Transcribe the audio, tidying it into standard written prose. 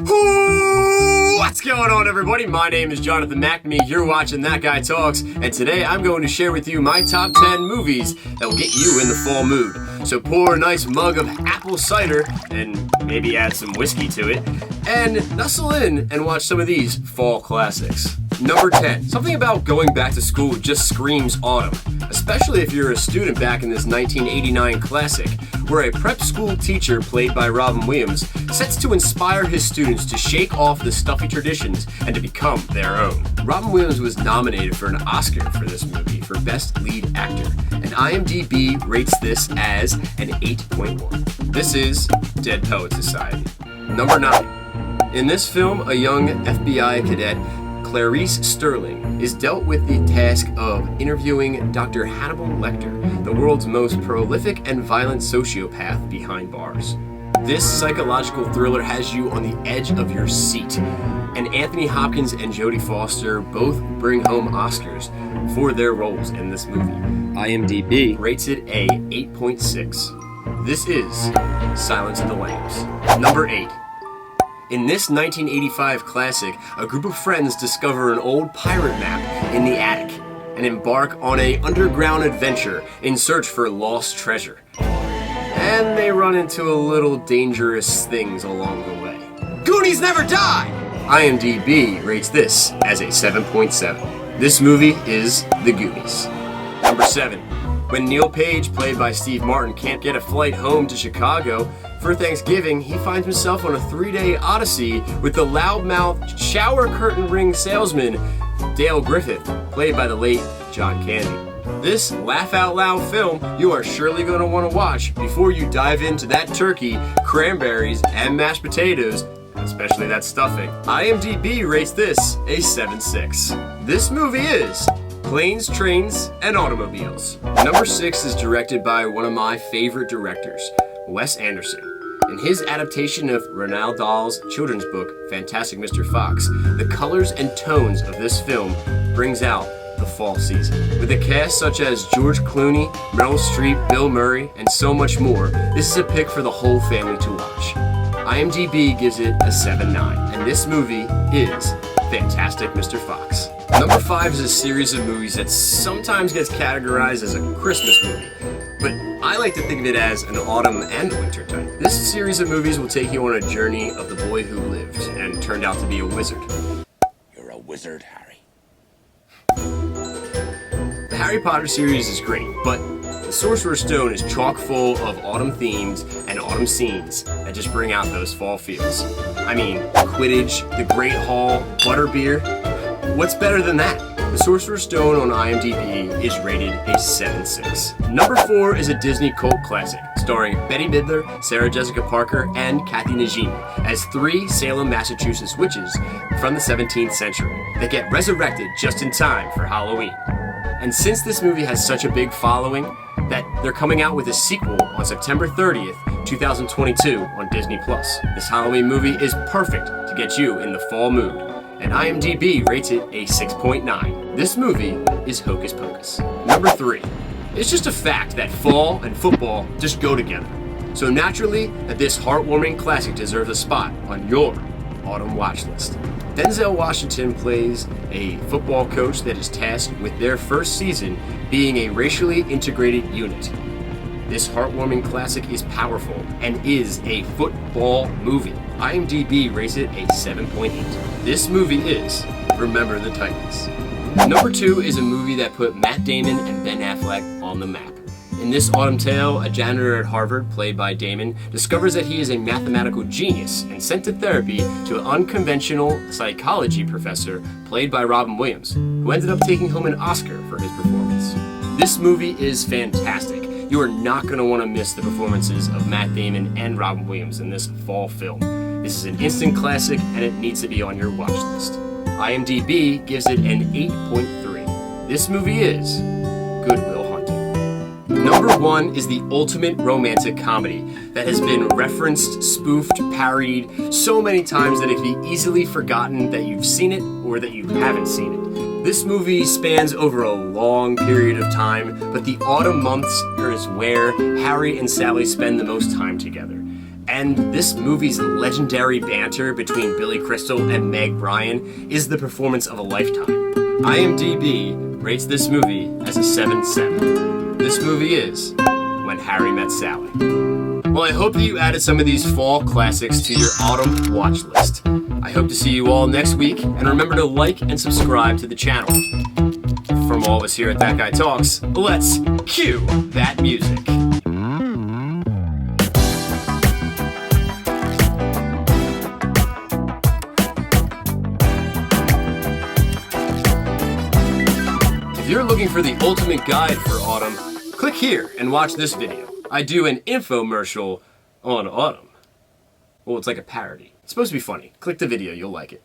What's going on, everybody? My name is Jonathan McNamee. You're watching That Guy Talks, and today I'm going to share with you my top 10 movies that will get you in the fall mood. So pour a nice mug of apple cider, and maybe add some whiskey to it, and nestle in and watch some of these fall classics. Number 10. Something about going back to school just screams autumn, especially if you're a student back in this 1989 classic, where a prep school teacher, played by Robin Williams, sets to inspire his students to shake off the stuffy traditions and to become their own. Robin Williams was nominated for an Oscar for this movie for Best Lead Actor, and IMDb rates this as an 8.1. This is Dead Poets Society. Number 9. In this film, a young FBI cadet, Clarice Sterling, is dealt with the task of interviewing Dr. Hannibal Lecter, the world's most prolific and violent sociopath behind bars. This psychological thriller has you on the edge of your seat, and Anthony Hopkins and Jodie Foster both bring home Oscars for their roles in this movie. IMDb rates it a 8.6. This is Silence of the Lambs. Number 8. In this 1985 classic, a group of friends discover an old pirate map in the attic and embark on an underground adventure in search for lost treasure. And they run into a little dangerous things along the way. Goonies never die! IMDb rates this as a 7.7. This movie is The Goonies. Number 7. When Neil Page, played by Steve Martin, can't get a flight home to Chicago for Thanksgiving, he finds himself on a 3-day odyssey with the loudmouth shower curtain ring salesman Dale Griffith, played by the late John Candy. This laugh-out-loud film you are surely going to want to watch before you dive into that turkey, cranberries, and mashed potatoes, especially that stuffing. IMDb rates this a 7.6. This movie is Planes, Trains, and Automobiles. Number 6 is directed by one of my favorite directors, Wes Anderson. In his adaptation of Roald Dahl's children's book, Fantastic Mr. Fox, the colors and tones of this film brings out the fall season. With a cast such as George Clooney, Meryl Streep, Bill Murray, and so much more, this is a pick for the whole family to watch. IMDb gives it a 7.9, and this movie is Fantastic Mr. Fox. Number 5 is a series of movies that sometimes gets categorized as a Christmas movie, but I like to think of it as an autumn and winter type. This series of movies will take you on a journey of the boy who lived and turned out to be a wizard. You're a wizard, Harry. The Harry Potter series is great, but the Sorcerer's Stone is chock full of autumn themes and autumn scenes that just bring out those fall feels. I mean, Quidditch, the Great Hall, Butterbeer. What's better than that? The Sorcerer's Stone on IMDb is rated a 7.6. Number 4 is a Disney cult classic, starring Bette Midler, Sarah Jessica Parker, and Kathy Najimy as 3 Salem, Massachusetts witches from the 17th century that get resurrected just in time for Halloween. And since this movie has such a big following, that they're coming out with a sequel on September 30th, 2022 on Disney+. This Halloween movie is perfect to get you in the fall mood, and IMDb rates it a 6.9. This movie is Hocus Pocus. Number 3. It's just a fact that fall and football just go together. So naturally, that this heartwarming classic deserves a spot on your autumn watch list. Denzel Washington plays a football coach that is tasked with their first season being a racially integrated unit. This heartwarming classic is powerful and is a football movie. IMDb rates it a 7.8. This movie is Remember the Titans. Number 2 is a movie that put Matt Damon and Ben Affleck on the map. In this autumn tale, a janitor at Harvard, played by Damon, discovers that he is a mathematical genius and sent to therapy to an unconventional psychology professor, played by Robin Williams, who ended up taking home an Oscar for his performance. This movie is fantastic. You are not going to want to miss the performances of Matt Damon and Robin Williams in this fall film. This is an instant classic, and it needs to be on your watch list. IMDb gives it an 8.3. This movie is Good Will Hunting. Number 1 is the ultimate romantic comedy that has been referenced, spoofed, parodied so many times that it can be easily forgotten that you've seen it or that you haven't seen it. This movie spans over a long period of time, but the autumn months is where Harry and Sally spend the most time together. And this movie's legendary banter between Billy Crystal and Meg Ryan is the performance of a lifetime. IMDb rates this movie as a 7/7. This movie is When Harry Met Sally. Well, I hope that you added some of these fall classics to your autumn watch list. I hope to see you all next week, and remember to like and subscribe to the channel. From all of us here at That Guy Talks, let's cue that music. If you're looking for the ultimate guide for autumn, click here and watch this video. I do an infomercial on autumn. Well, it's like a parody. It's supposed to be funny. Click the video, you'll like it.